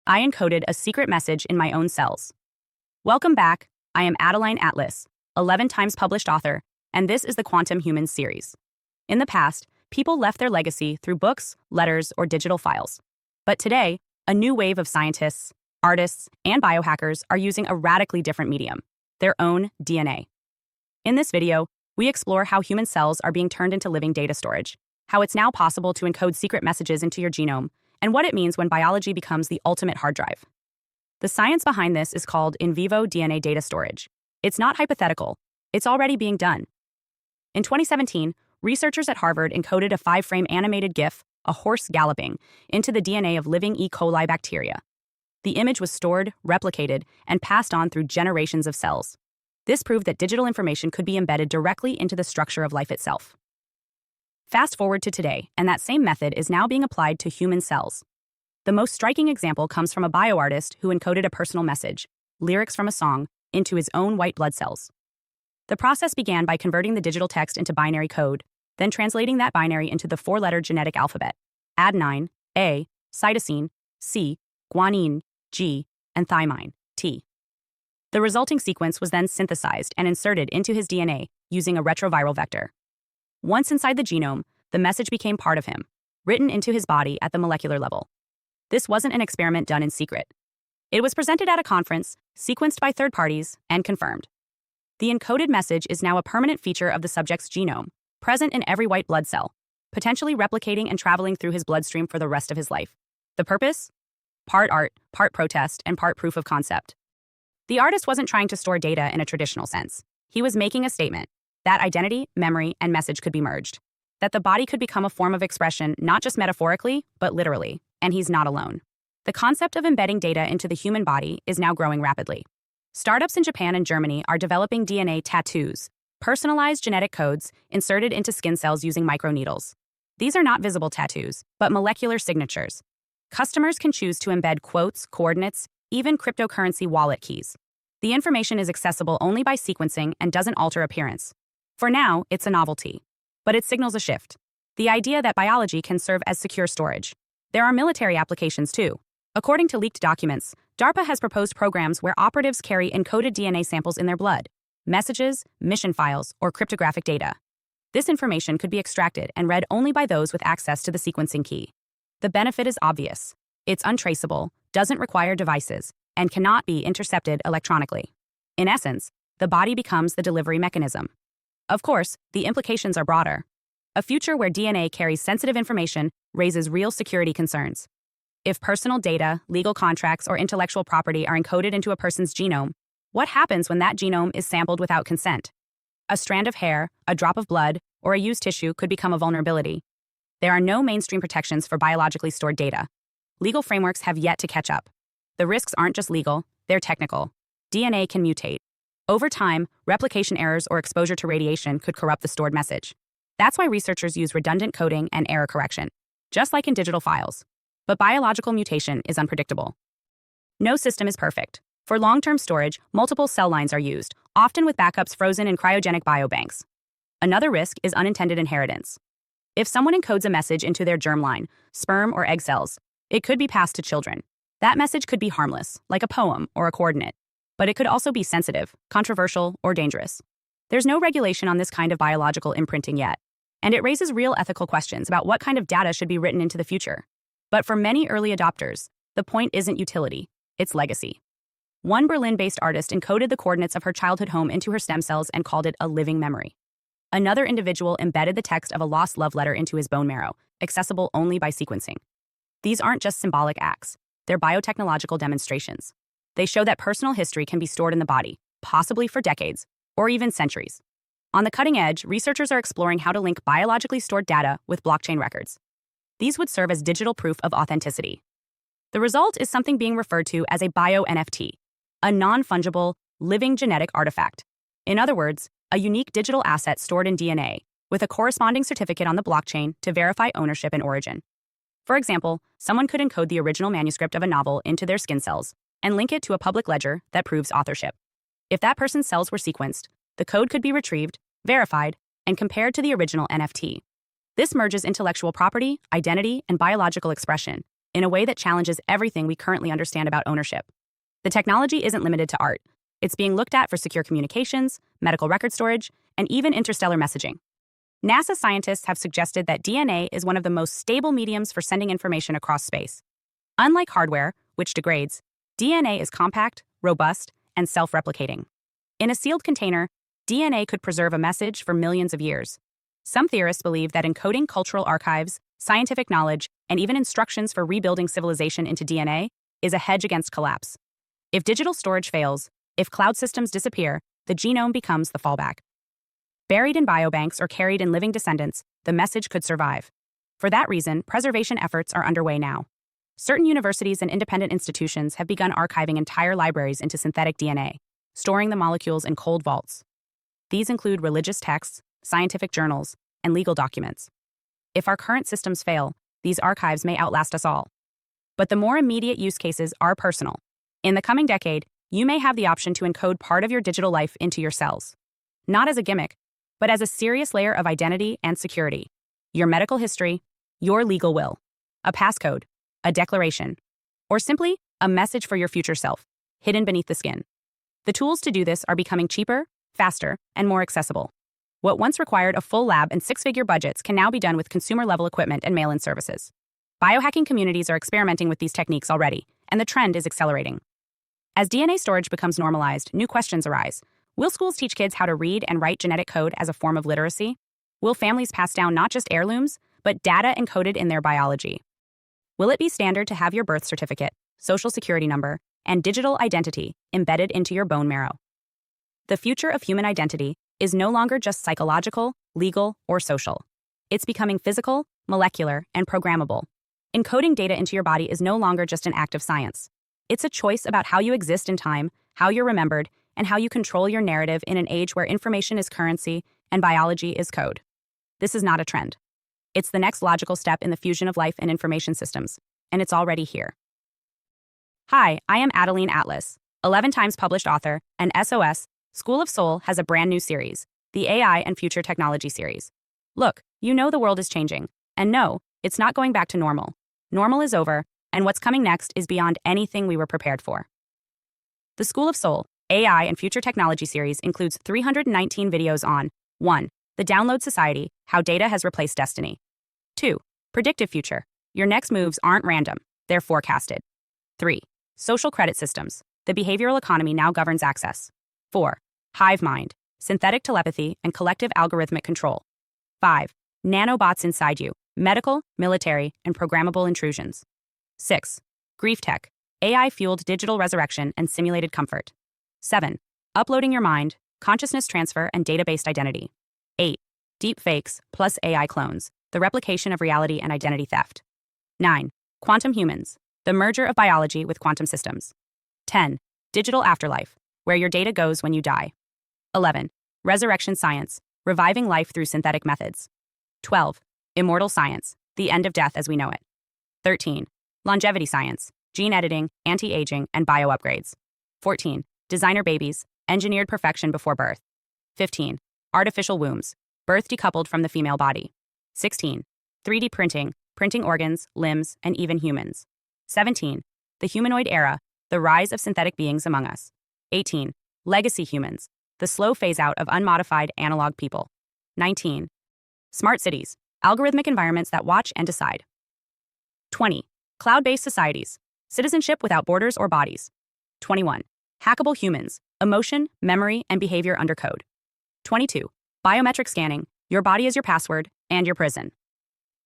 I encoded a secret message in my own cells. Welcome back. I am Adeline Atlas, 11 times published author, and this is the Quantum Humans series. In the past, people left their legacy through books, letters, or digital files. But today, a new wave of scientists, artists, and biohackers are using a radically different medium, their own DNA. In this video, we explore how human cells are being turned into living data storage, how it's now possible to encode secret messages into your genome, and what it means when biology becomes the ultimate hard drive. The science behind this is called in vivo DNA data storage. It's not hypothetical. It's already being done. In 2017, researchers at Harvard encoded a 5-frame animated GIF, a horse galloping, into the DNA of living E. coli bacteria. The image was stored, replicated, and passed on through generations of cells. This proved that digital information could be embedded directly into the structure of life itself. Fast forward to today, and that same method is now being applied to human cells. The most striking example comes from a bioartist who encoded a personal message, lyrics from a song, into his own white blood cells. The process began by converting the digital text into binary code, then translating that binary into the 4-letter genetic alphabet: adenine, A, cytosine, C, guanine, G, and thymine, T. The resulting sequence was then synthesized and inserted into his DNA using a retroviral vector. Once inside the genome, the message became part of him, written into his body at the molecular level. This wasn't an experiment done in secret. It was presented at a conference, sequenced by third parties, and confirmed. The encoded message is now a permanent feature of the subject's genome, present in every white blood cell, potentially replicating and traveling through his bloodstream for the rest of his life. The purpose? Part art, part protest, and part proof of concept. The artist wasn't trying to store data in a traditional sense. He was making a statement that identity, memory, and message could be merged, that the body could become a form of expression not just metaphorically, but literally, and he's not alone. The concept of embedding data into the human body is now growing rapidly. Startups in Japan and Germany are developing DNA tattoos, personalized genetic codes inserted into skin cells using microneedles. These are not visible tattoos, but molecular signatures. Customers can choose to embed quotes, coordinates, even cryptocurrency wallet keys. The information is accessible only by sequencing and doesn't alter appearance. For now, it's a novelty, but it signals a shift. The idea that biology can serve as secure storage. There are military applications too. According to leaked documents, DARPA has proposed programs where operatives carry encoded DNA samples in their blood, messages, mission files, or cryptographic data. This information could be extracted and read only by those with access to the sequencing key. The benefit is obvious. It's untraceable, doesn't require devices, and cannot be intercepted electronically. In essence, the body becomes the delivery mechanism. Of course, the implications are broader. A future where DNA carries sensitive information raises real security concerns. If personal data, legal contracts, or intellectual property are encoded into a person's genome, what happens when that genome is sampled without consent? A strand of hair, a drop of blood, or a used tissue could become a vulnerability. There are no mainstream protections for biologically stored data. Legal frameworks have yet to catch up. The risks aren't just legal, they're technical. DNA can mutate. Over time, replication errors or exposure to radiation could corrupt the stored message. That's why researchers use redundant coding and error correction, just like in digital files. But biological mutation is unpredictable. No system is perfect. For long-term storage, multiple cell lines are used, often with backups frozen in cryogenic biobanks. Another risk is unintended inheritance. If someone encodes a message into their germline, sperm or egg cells, it could be passed to children. That message could be harmless, like a poem or a coordinate. But it could also be sensitive, controversial, or dangerous. There's no regulation on this kind of biological imprinting yet, and it raises real ethical questions about what kind of data should be written into the future. But for many early adopters, the point isn't utility, it's legacy. One Berlin-based artist encoded the coordinates of her childhood home into her stem cells and called it a living memory. Another individual embedded the text of a lost love letter into his bone marrow, accessible only by sequencing. These aren't just symbolic acts, they're biotechnological demonstrations. They show that personal history can be stored in the body, possibly for decades, or even centuries. On the cutting edge, researchers are exploring how to link biologically stored data with blockchain records. These would serve as digital proof of authenticity. The result is something being referred to as a bio-NFT, a non-fungible, living genetic artifact. In other words, a unique digital asset stored in DNA, with a corresponding certificate on the blockchain to verify ownership and origin. For example, someone could encode the original manuscript of a novel into their skin cells and link it to a public ledger that proves authorship. If that person's cells were sequenced, the code could be retrieved, verified, and compared to the original NFT. This merges intellectual property, identity, and biological expression, in a way that challenges everything we currently understand about ownership. The technology isn't limited to art. It's being looked at for secure communications, medical record storage, and even interstellar messaging. NASA scientists have suggested that DNA is one of the most stable mediums for sending information across space. Unlike hardware, which degrades, DNA is compact, robust, and self-replicating. In a sealed container, DNA could preserve a message for millions of years. Some theorists believe that encoding cultural archives, scientific knowledge, and even instructions for rebuilding civilization into DNA is a hedge against collapse. If digital storage fails, if cloud systems disappear, the genome becomes the fallback. Buried in biobanks or carried in living descendants, the message could survive. For that reason, preservation efforts are underway now. Certain universities and independent institutions have begun archiving entire libraries into synthetic DNA, storing the molecules in cold vaults. These include religious texts, scientific journals, and legal documents. If our current systems fail, these archives may outlast us all. But the more immediate use cases are personal. In the coming decade, you may have the option to encode part of your digital life into your cells. Not as a gimmick, but as a serious layer of identity and security. Your medical history, your legal will, a passcode, a declaration, or simply a message for your future self, hidden beneath the skin. The tools to do this are becoming cheaper, faster, and more accessible. What once required a full lab and six-figure budgets can now be done with consumer-level equipment and mail-in services. Biohacking communities are experimenting with these techniques already, and the trend is accelerating. As DNA storage becomes normalized, new questions arise. Will schools teach kids how to read and write genetic code as a form of literacy? Will families pass down not just heirlooms, but data encoded in their biology? Will it be standard to have your birth certificate, social security number, and digital identity embedded into your bone marrow? The future of human identity is no longer just psychological, legal, or social. It's becoming physical, molecular, and programmable. Encoding data into your body is no longer just an act of science. It's a choice about how you exist in time, how you're remembered, and how you control your narrative in an age where information is currency and biology is code. This is not a trend. It's the next logical step in the fusion of life and information systems, and it's already here. Hi, I am Adeline Atlas, 11 times published author, and SOS School of Soul has a brand new series, the AI and Future Technology series. Look, you know the world is changing, and no, it's not going back to normal. Normal is over, and what's coming next is beyond anything we were prepared for. The School of Soul, AI and Future Technology series includes 319 videos on 1. The Download Society, How Data Has Replaced Destiny. 2. Predictive Future. Your next moves aren't random, they're forecasted. 3. Social Credit Systems. The behavioral economy now governs access. 4. Hive Mind. Synthetic telepathy and collective algorithmic control. 5. Nanobots inside you. Medical, military, and programmable intrusions. 6. Grief Tech. AI-fueled digital resurrection and simulated comfort. 7. Uploading your mind, consciousness transfer, and data-based identity. 8. Deep fakes plus AI clones. The replication of reality and identity theft. 9. Quantum humans. The merger of biology with quantum systems. 10. Digital afterlife, where your data goes when you die. 11. Resurrection science, reviving life through synthetic methods. 12. Immortal science, the end of death as we know it. 13. Longevity science, gene editing, anti-aging, and bio-upgrades. 14. Designer babies, engineered perfection before birth. 15. Artificial wombs, birth decoupled from the female body. 16. 3D printing, printing organs, limbs, and even humans. 17. The humanoid era, the rise of synthetic beings among us. 18. Legacy humans, the slow phase-out of unmodified analog people. 19. Smart cities, algorithmic environments that watch and decide. 20. Cloud-based societies, citizenship without borders or bodies. 21. Hackable humans, emotion, memory, and behavior under code. 22. Biometric scanning, your body is your password and your prison.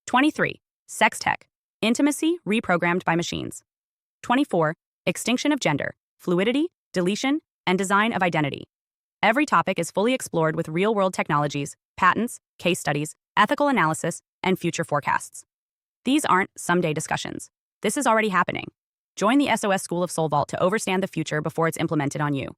23. Sex tech, intimacy reprogrammed by machines. 24. Extinction of gender, fluidity, deletion, and design of identity. Every topic is fully explored with real-world technologies, patents, case studies, ethical analysis, and future forecasts. These aren't someday discussions. This is already happening. Join the SOS School of Soul Vault to understand the future before it's implemented on you.